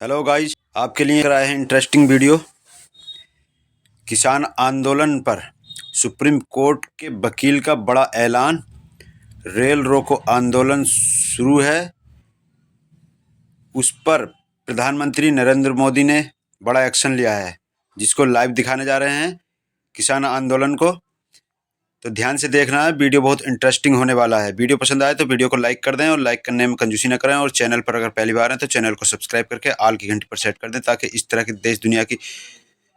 Hello guys, आपके लिए कराए हैं इंटरेस्टिंग वीडियो। किसान आंदोलन पर सुप्रीम कोर्ट के वकील का बड़ा ऐलान। रेल रोको आंदोलन शुरू है, उस पर प्रधानमंत्री नरेंद्र मोदी ने बड़ा एक्शन लिया है, जिसको लाइव दिखाने जा रहे हैं किसान आंदोलन को। तो ध्यान से देखना है, वीडियो बहुत इंटरेस्टिंग होने वाला है। वीडियो पसंद आए तो वीडियो को लाइक कर दें और लाइक करने में कंजूसी न करें। और चैनल पर अगर पहली बार हैं तो चैनल को सब्सक्राइब करके ऑल की घंटी पर सेट कर दें, ताकि इस तरह की देश दुनिया की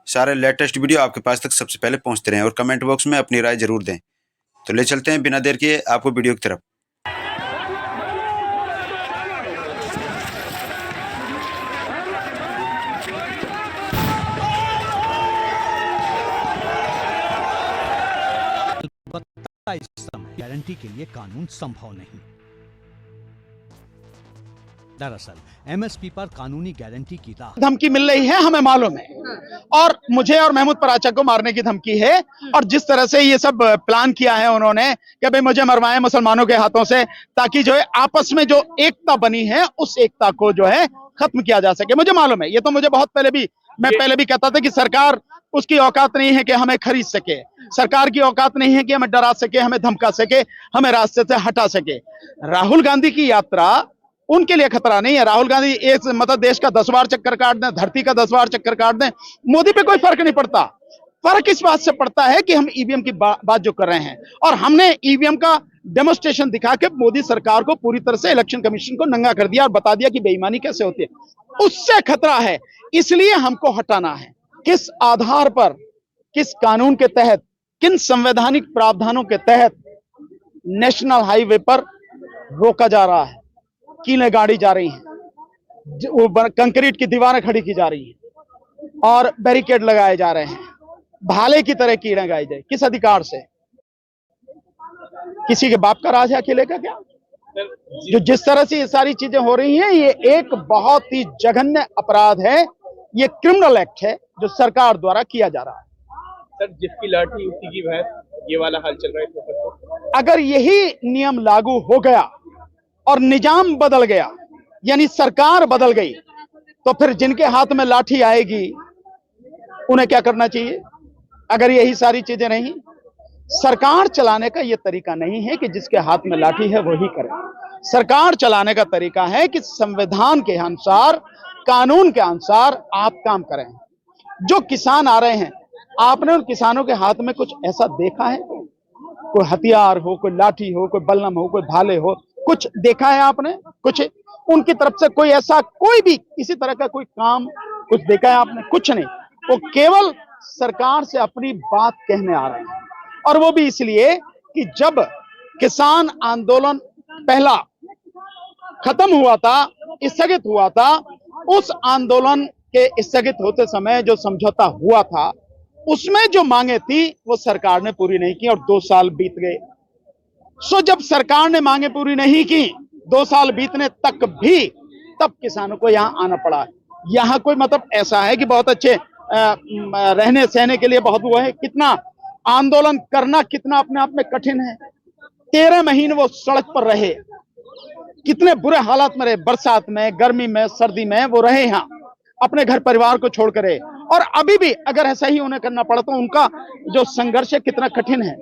सारे लेटेस्ट वीडियो आपके पास तक सबसे पहले पहुंचते रहें। और कमेंट बॉक्स में अपनी राय जरूर दें। तो ले चलते हैं बिना देर किए आपको वीडियो की तरफ। इस समय गारंटी के लिए कानून संभव नहीं। दरअसल एमएसपी पर कानूनी गारंटी की राह धमकी मिल रही है, हमें मालूम है। और मुझे और महमूद पराचक को मारने की धमकी है। और जिस तरह से ये सब प्लान किया है उन्होंने कि भाई मुझे मरवाएं मुसलमानों के हाथों से, ताकि जो है आपस में जो एकता बनी है उस एकता को जो है खत्म किया जा सके। मुझे मालूम है, ये तो मुझे बहुत पहले भी, मैं पहले भी कहता था कि सरकार उसकी औकात नहीं है कि हमें खरीद सके, सरकार की औकात नहीं है कि हमें डरा सके, हमें धमका सके, हमें रास्ते से हटा सके। राहुल गांधी की यात्रा उनके लिए खतरा नहीं है। राहुल गांधी एक मतलब देश का 10 बार चक्कर काट दें, धरती का 10 बार चक्कर काट दें, मोदी पे कोई फर्क नहीं पड़ता। फर्क इस बात से पड़ता है कि हम ईवीएम की बात जो कर रहे हैं, और हमने ईवीएम का डेमोन्स्ट्रेशन दिखा के मोदी सरकार को पूरी तरह से इलेक्शन कमीशन को नंगा कर दिया और बता दिया कि बेईमानी कैसे होती है। उससे खतरा है, इसलिए हमको हटाना है। किस आधार पर, किस कानून के तहत, किन संवैधानिक प्रावधानों के तहत नेशनल हाईवे पर रोका जा रहा है, कीलें गाड़ी जा रही हैं, कंक्रीट की दीवारें खड़ी की जा रही हैं और बैरिकेड लगाए जा रहे हैं, भाले की तरह कीड़े गाए जाए, किस अधिकार से? किसी के बाप का राज है अकेले का क्या? जो जिस तरह से ये सारी चीजें हो रही हैं, ये एक बहुत ही जघन्य अपराध है, ये क्रिमिनल एक्ट है जो सरकार द्वारा किया जा रहा है। सर, जिसकी लाठी उसी की भैंस, ये वाला हाल चल रहा है। तो अगर यही नियम लागू हो गया और निजाम बदल गया, यानी सरकार बदल गई, तो फिर जिनके हाथ में लाठी आएगी उन्हें क्या करना चाहिए? अगर यही सारी चीजें नहीं, सरकार चलाने का यह तरीका नहीं है कि जिसके हाथ में लाठी है वही करे। सरकार चलाने का तरीका है कि संविधान के अनुसार, कानून के अनुसार आप काम करें। जो किसान आ रहे हैं, आपने उन किसानों के हाथ में कुछ ऐसा देखा है? कोई हथियार हो, कोई लाठी हो, कोई बल्लम हो, कोई भाले हो, कुछ देखा है आपने? कुछ उनकी तरफ से कोई ऐसा, कोई भी इसी तरह का कोई काम कुछ देखा है आपने? कुछ नहीं। वो केवल सरकार से अपनी बात कहने आ रहे हैं, और वो भी इसलिए कि जब किसान आंदोलन पहला खत्म हुआ था, स्थगित हुआ था, उस आंदोलन के स्थगित होते समय जो समझौता हुआ था, उसमें जो मांगे थी वो सरकार ने पूरी नहीं की और 2 साल बीत गए। सो जब सरकार ने मांगे पूरी नहीं की, 2 साल बीतने तक भी, तब किसानों को यहां आना पड़ा। यहां कोई मतलब ऐसा है कि बहुत अच्छे रहने सहने के लिए बहुत वो है, कितना आंदोलन करना कितना अपने आप में कठिन है। 13 महीने वो सड़क पर रहे, कितने बुरे हालात में रहे, बरसात में, गर्मी में, सर्दी में वो रहे, यहां अपने घर परिवार को छोड़कर रहे। और अभी भी अगर ऐसा ही उन्हें करना पड़ा तो उनका जो संघर्ष है कितना कठिन है,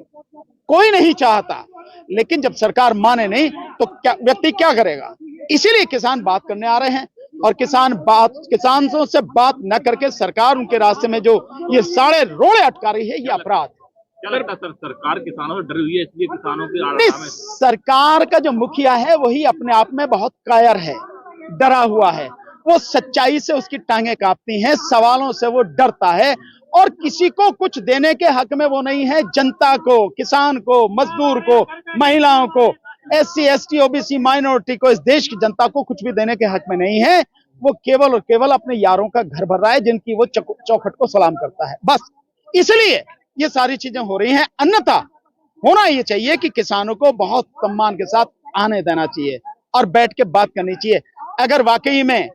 कोई नहीं चाहता। लेकिन जब सरकार माने नहीं तो क्या व्यक्ति क्या करेगा? इसीलिए किसान बात करने आ रहे हैं, और किसानों से बात न करके सरकार उनके रास्ते में जो ये सारे रोड़े अटका रही है, ये अपराध है। क्या लगता है सर, सरकार किसानों से डरी हुई है, इसलिए किसानों की नहीं, सरकार का जो मुखिया है वही अपने आप में बहुत कायर है, डरा हुआ है। वो सच्चाई से उसकी टांगें कांपती हैं, सवालों से वो डरता है, और किसी को कुछ देने के हक में वो नहीं है। जनता को, किसान को, मजदूर को, महिलाओं को, SC ST OBC माइनॉरिटी को, इस देश की जनता को कुछ भी देने के हक में नहीं है। वो केवल और केवल अपने यारों का घर भर रहा है, जिनकी वो चौखट को सलाम करता है, बस। इसलिए ये सारी चीजें हो रही हैं। अन्यथा होना ये चाहिए कि किसानों को बहुत सम्मान के साथ आने देना चाहिए और बैठ के बात करनी चाहिए। अगर वाकई में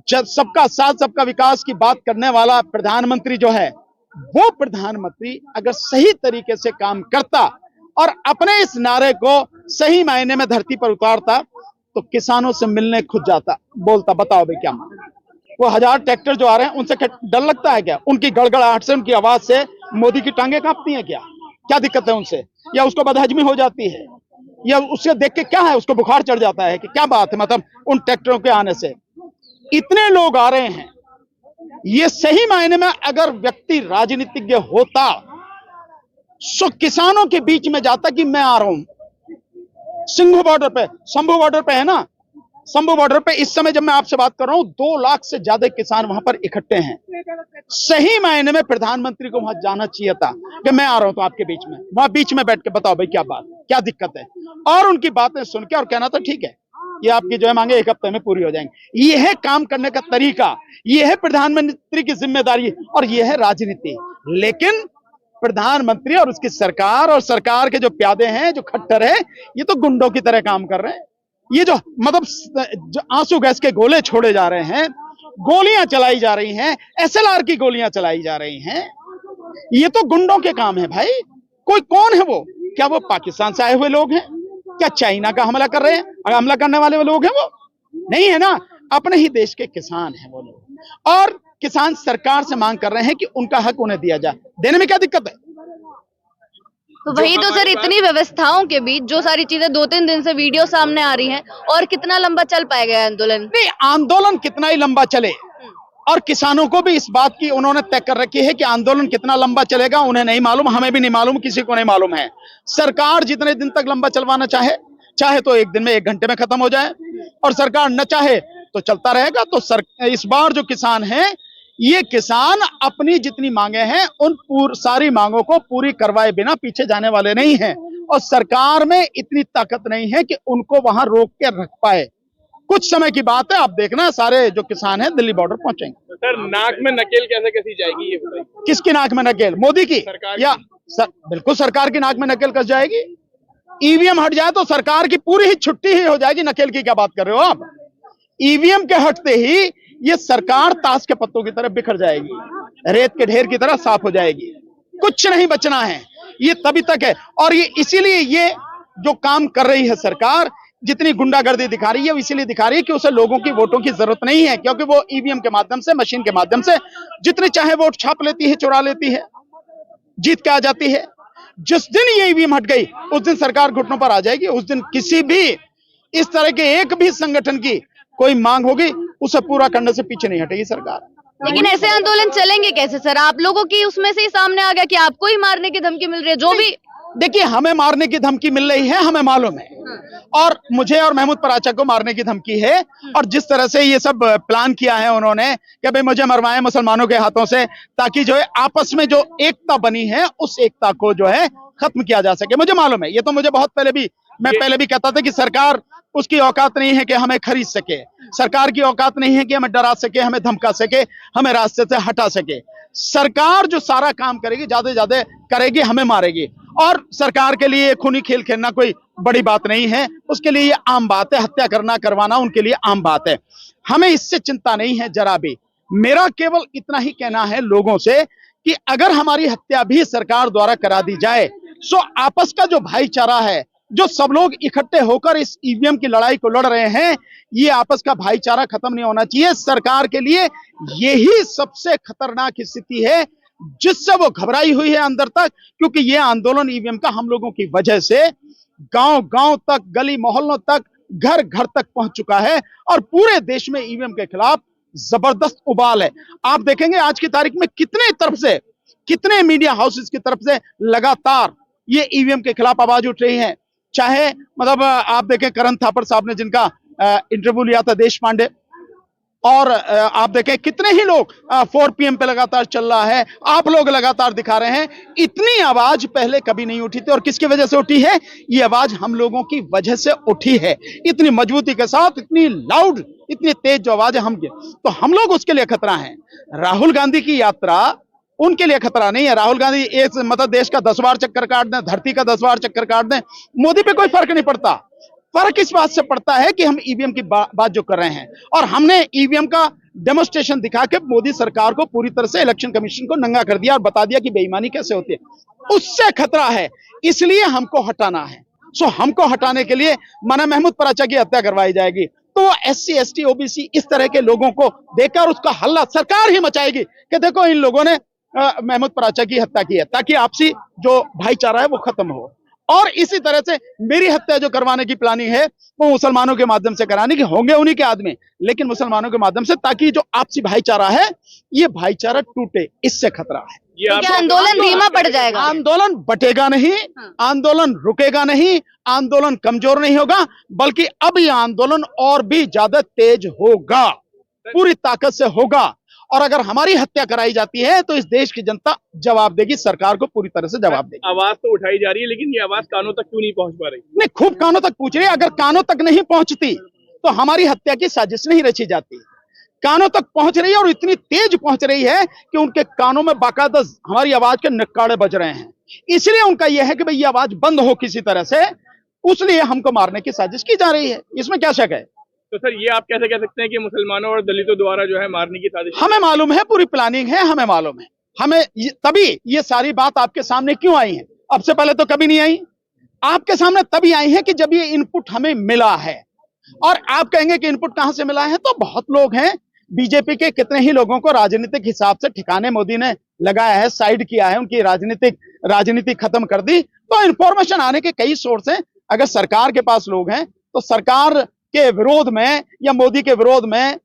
जब सबका साथ सबका विकास की बात करने वाला प्रधानमंत्री जो है, वो प्रधानमंत्री अगर सही तरीके से काम करता और अपने इस नारे को सही मायने में धरती पर उतारता, तो किसानों से मिलने खुद जाता, बोलता बताओ भाई क्या मांगना। वो 1000 ट्रैक्टर जो आ रहे हैं उनसे डर लगता है क्या? उनकी गड़गड़ाहट से, उनकी आवाज से मोदी की टांगे कांपती हैं क्या? क्या दिक्कत है उनसे? या उसको बदहजमी हो जाती है, या उससे देख के क्या है, उसको बुखार चढ़ जाता है कि क्या बात है? मतलब उन ट्रैक्टरों के आने से इतने लोग आ रहे हैं। ये सही मायने में अगर व्यक्ति राजनीतिज्ञ होता सो किसानों के बीच में जाता कि मैं आ रहा हूं सिंघू बॉर्डर पे, शंभू बॉर्डर पे है ना, शंभू बॉर्डर पे इस समय जब मैं आपसे बात कर रहा हूं 2 लाख से ज्यादा किसान वहां पर इकट्ठे हैं। सही मायने में प्रधानमंत्री को वहां जाना चाहिए था कि मैं आ रहा हूं तो आपके बीच में, वहां बीच में बैठ के बताओ भाई क्या बात, क्या दिक्कत है, और उनकी बातें सुन के और कहना तो ठीक है ये आपकी जो है मांगे 1 हफ्ते में पूरी हो जाएंगी। ये है काम करने का तरीका, ये है प्रधानमंत्री की जिम्मेदारी और ये है राजनीति। लेकिन प्रधानमंत्री और उसकी सरकार और सरकार के जो प्यादे हैं, जो खट्टर है, ये तो गुंडों की तरह काम कर रहे हैं। ये जो मतलब जो आंसू गैस के गोले छोड़े जा रहे हैं, गोलियां चलाई जा रही हैं, एसएलआर की गोलियां चलाई जा रही हैं, ये तो गुंडों के काम है भाई। कोई कौन है वो? क्या वो पाकिस्तान से आए हुए लोग हैं? क्या चाइना का हमला कर रहे हैं? हमला करने वाले वो लोग हैं? वो नहीं है ना, अपने ही देश के किसान हैं वो लोग। और किसान सरकार से मांग कर रहे हैं कि उनका हक उन्हें दिया जाए। देने में क्या दिक्कत है? तो वही तो सर, इतनी व्यवस्थाओं के बीच जो सारी चीजें 2-3 दिन से वीडियो सामने आ रही हैं, और कितना लंबा चल पाएगा आंदोलन? नहीं, आंदोलन कितना ही लंबा चले, और किसानों को भी इस बात की उन्होंने तय कर रखी है कि आंदोलन कितना लंबा चलेगा उन्हें नहीं मालूम, हमें भी नहीं मालूम, किसी को नहीं मालूम है। सरकार जितने दिन तक लंबा चलवाना चाहे, चाहे तो 1 दिन में 1 घंटे में खत्म हो जाए, और सरकार न चाहे तो चलता रहेगा। तो इस बार जो किसान हैं, ये किसान अपनी जितनी मांगे हैं उन सारी मांगों को पूरी करवाए बिना पीछे जाने वाले नहीं हैं, और सरकार में इतनी ताकत नहीं है कि उनको वहां रोक के रख पाए। कुछ समय की बात है, आप देखना सारे जो किसान हैं दिल्ली बॉर्डर पहुंचेंगे। सर, नाक में नकेल कैसे कसी जाएगी ये बताइए? किसकी नाक में नकेल? मोदी की? सरकार या बिल्कुल सरकार की नाक में नकेल कस जाएगी। ईवीएम हट जाए तो सरकार की पूरी ही छुट्टी ही हो जाएगी। नकेल की क्या बात कर रहे हो आप? ईवीएम के हटते ही ये सरकार ताश के पत्तों की तरह बिखर जाएगी, रेत के ढेर की तरह साफ हो जाएगी, कुछ नहीं बचना है। ये तभी तक है, और ये इसीलिए ये जो काम कर रही है सरकार, जितनी गुंडागर्दी दिखा रही है, इसीलिए दिखा रही है कि उसे लोगों की वोटों की जरूरत नहीं है, क्योंकि वो ईवीएम के माध्यम से, मशीन के माध्यम से जितने चाहे वोट छाप लेती है, चुरा लेती है, जीत के आ जाती है। जिस दिन ये ईवीएम हट गई उस दिन सरकार घुटनों पर आ जाएगी। उस दिन किसी भी इस तरह के एक भी संगठन की कोई मांग होगी उसे पूरा करने से पीछे नहीं हटेगी सरकार। लेकिन ऐसे आंदोलन चलेंगे कैसे सर? आप लोगों की उसमें से ही सामने आ गया कि आपको ही मारने की धमकी मिल रही है। जो भी देखिए, हमें मारने की धमकी मिल रही है, हमें मालूम है, और मुझे और महमूद पराचा को मारने की धमकी है। और जिस तरह से ये सब प्लान किया है उन्होंने कि भाई मुझे मरवाएं मुसलमानों के हाथों से, ताकि जो है आपस में जो एकता बनी है उस एकता को जो है खत्म किया जा सके, मुझे मालूम है। ये तो मुझे बहुत पहले भी, मैं पहले भी कहता था कि सरकार उसकी औकात नहीं है कि हमें खरीद सके, सरकार की औकात नहीं है कि हमें डरा सके, हमें धमका सके, हमें रास्ते से हटा सके। सरकार जो सारा काम करेगी, ज्यादा से ज्यादा करेगी, हमें मारेगी। और सरकार के लिए खूनी खेल खेलना कोई बड़ी बात नहीं है, उसके लिए ये आम बात है। हत्या करना, करवाना उनके लिए आम बात है। हमें इससे चिंता नहीं है जरा भी। मेरा केवल इतना ही कहना है लोगों से कि अगर हमारी हत्या भी सरकार द्वारा करा दी जाए, सो आपस का जो भाईचारा है, जो सब लोग इकट्ठे होकर इस ईवीएम की लड़ाई को लड़ रहे हैं, ये आपस का भाईचारा खत्म नहीं होना चाहिए। सरकार के लिए यही सबसे खतरनाक स्थिति है जिससे वो घबराई हुई है अंदर तक, क्योंकि ये आंदोलन ईवीएम का हम लोगों की वजह से गांव गांव तक, गली मोहल्लों तक, घर घर तक पहुंच चुका है, और पूरे देश में ईवीएम के खिलाफ जबरदस्त उबाल है। आप देखेंगे आज की तारीख में कितने तरफ से, कितने मीडिया हाउसेस की तरफ से लगातार ये ईवीएम के खिलाफ आवाज उठ रही है। चाहे मतलब आप देखें करण थापर साहब ने जिनका इंटरव्यू लिया था देश पांडे, और आप देखें कितने ही लोग 4 PM पे लगातार चल रहा है, आप लोग लगातार दिखा रहे हैं। इतनी आवाज पहले कभी नहीं उठी थी, और किसकी वजह से उठी है? ये आवाज हम लोगों की वजह से उठी है, इतनी मजबूती के साथ, इतनी लाउड, इतनी तेज जो आवाज है तो हम लोग उसके लिए खतरा है। राहुल गांधी की यात्रा उनके लिए खतरा नहीं है। राहुल गांधी एक मतलब देश का 10 बार चक्कर काट दें, धरती का 10 बार चक्कर काट दें, मोदी पे कोई फर्क नहीं पड़ता। फर्क इस बात से पड़ता है कि हम ईवीएम की बात जो कर रहे हैं, और हमने ईवीएम का डेमोन्स्ट्रेशन दिखा के मोदी सरकार को पूरी तरह से, इलेक्शन कमीशन को नंगा कर दिया और बता दिया कि बेईमानी कैसे होती है। उससे खतरा है, इसलिए हमको हटाना है। सो हमको हटाने के लिए माना महमूद पराचा की हत्या करवाई जाएगी, तो SC ST OBC इस तरह के लोगों को देखकर उसका हल्ला सरकार ही मचाएगी कि देखो इन लोगों ने महमूद पराचा की हत्या की है, ताकि आपसी जो भाईचारा है वो खत्म हो। और इसी तरह से मेरी हत्या जो करवाने की प्लानिंग है वो मुसलमानों के माध्यम से कराने की, होंगे उन्हीं के आदमी, लेकिन मुसलमानों के माध्यम से, ताकि जो आपसी भाईचारा है ये भाईचारा टूटे, इससे खतरा है। ये आप क्या आंदोलन धीमा पड़ जाएगा? आंदोलन बटेगा नहीं, आंदोलन रुकेगा नहीं, आंदोलन कमजोर नहीं होगा, बल्कि अब ये आंदोलन और भी ज्यादा तेज होगा, पूरी ताकत से होगा। और अगर हमारी हत्या कराई जाती है तो इस देश की जनता जवाब देगी, सरकार को पूरी तरह से जवाब देगी। आवाज तो उठाई जा रही है, लेकिन ये आवाज कानों तक क्यों नहीं पहुंच पा रही? नहीं, खूब कानों तक पूछ रही है। अगर कानों तक नहीं पहुंचती तो हमारी हत्या की साजिश नहीं रची जाती। कानों तक पहुंच रही है और इतनी तेज पहुंच रही है कि उनके कानों में बाकायदा हमारी आवाज के नक्काड़े बज रहे हैं। इसलिए उनका यह है कि भाई ये आवाज बंद हो किसी तरह से, उसलिए हमको मारने की साजिश की जा रही है। इसमें क्या शक है? तो सर ये आप कैसे कह सकते हैं कि मुसलमानों और दलितों द्वारा जो है मारने की साजिश? हमें मालूम है, पूरी प्लानिंग है, हमें मालूम है। तभी ये सारी बात आपके सामने क्यों आई है? अब से पहले तो कभी नहीं आई। आपके सामने तभी आई है कि जब ये इनपुट हमें मिला है। और आप कहेंगे कि इनपुट कहां से मिला है, तो बहुत लोग हैं, बीजेपी के कितने ही लोगों को राजनीतिक हिसाब से ठिकाने मोदी ने लगाया है, साइड किया है, उनकी राजनीति खत्म कर दी। तो इंफॉर्मेशन आने के कई सोर्स हैं। अगर सरकार के पास लोग हैं तो सरकार के विरोध में या मोदी के विरोध में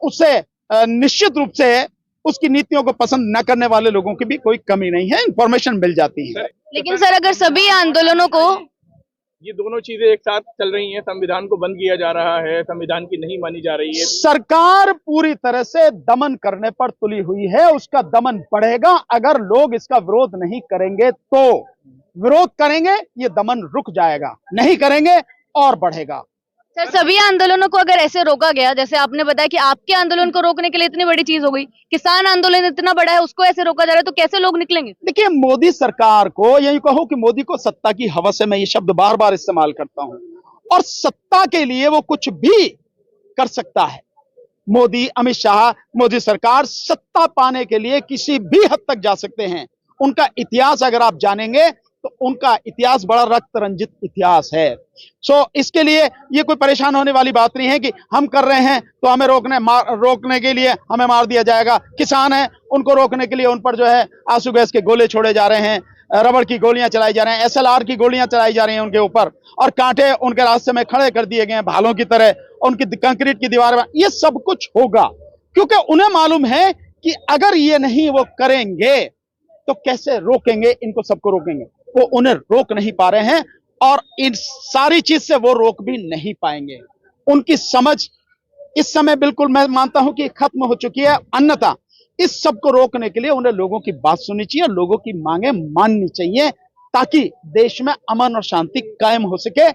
उससे निश्चित रूप से उसकी नीतियों को पसंद न करने वाले लोगों की भी कोई कमी नहीं है, इंफॉर्मेशन मिल जाती है। लेकिन सर अगर सभी आंदोलनों को, ये दोनों चीजें एक साथ चल रही हैं, संविधान को बंद किया जा रहा है, संविधान की नहीं मानी जा रही है, सरकार पूरी तरह से दमन करने पर तुली हुई है, उसका दमन बढ़ेगा। अगर लोग इसका विरोध नहीं करेंगे तो विरोध करेंगे, ये दमन रुक जाएगा, नहीं करेंगे और बढ़ेगा। सर सभी आंदोलनों को अगर ऐसे रोका गया, जैसे आपने बताया कि आपके आंदोलन को रोकने के लिए इतनी बड़ी चीज हो गई, किसान आंदोलन इतना बड़ा है उसको ऐसे रोका जा रहा है, तो कैसे लोग निकलेंगे? देखिए, मोदी सरकार को, यही कहो कि मोदी को सत्ता की हवस है, मैं ये शब्द बार बार इस्तेमाल करता हूं, और सत्ता के लिए वो कुछ भी कर सकता है। मोदी, अमित शाह, मोदी सरकार सत्ता पाने के लिए किसी भी हद तक जा सकते हैं। उनका इतिहास अगर आप जानेंगे तो उनका इतिहास बड़ा रक्त रंजित इतिहास है। इसके लिए ये कोई परेशान होने वाली बात नहीं है कि हम कर रहे हैं तो हमें रोकने के लिए हमें मार दिया जाएगा। किसान है, उनको रोकने के लिए उन पर जो है आंसू गैस के गोले छोड़े जा रहे हैं, रबड़ की गोलियां चलाई जा रहे हैं, SLR की गोलियां चलाई जा रही हैं उनके ऊपर, और कांटे उनके रास्ते में खड़े कर दिए गए हैं भालों की तरह, उनकी कंक्रीट की दीवार में। ये सब कुछ होगा क्योंकि उन्हें मालूम है कि अगर ये नहीं वो करेंगे तो कैसे रोकेंगे, इनको सबको रोकेंगे। वो उन्हें रोक नहीं पा रहे हैं और इन सारी चीज से वो रोक भी नहीं पाएंगे। उनकी समझ इस समय बिल्कुल मैं मानता हूं कि खत्म हो चुकी है। अन्यथा इस सब को रोकने के लिए उन्हें लोगों की बात सुननी चाहिए, लोगों की मांगे माननी चाहिए, ताकि देश में अमन और शांति कायम हो सके।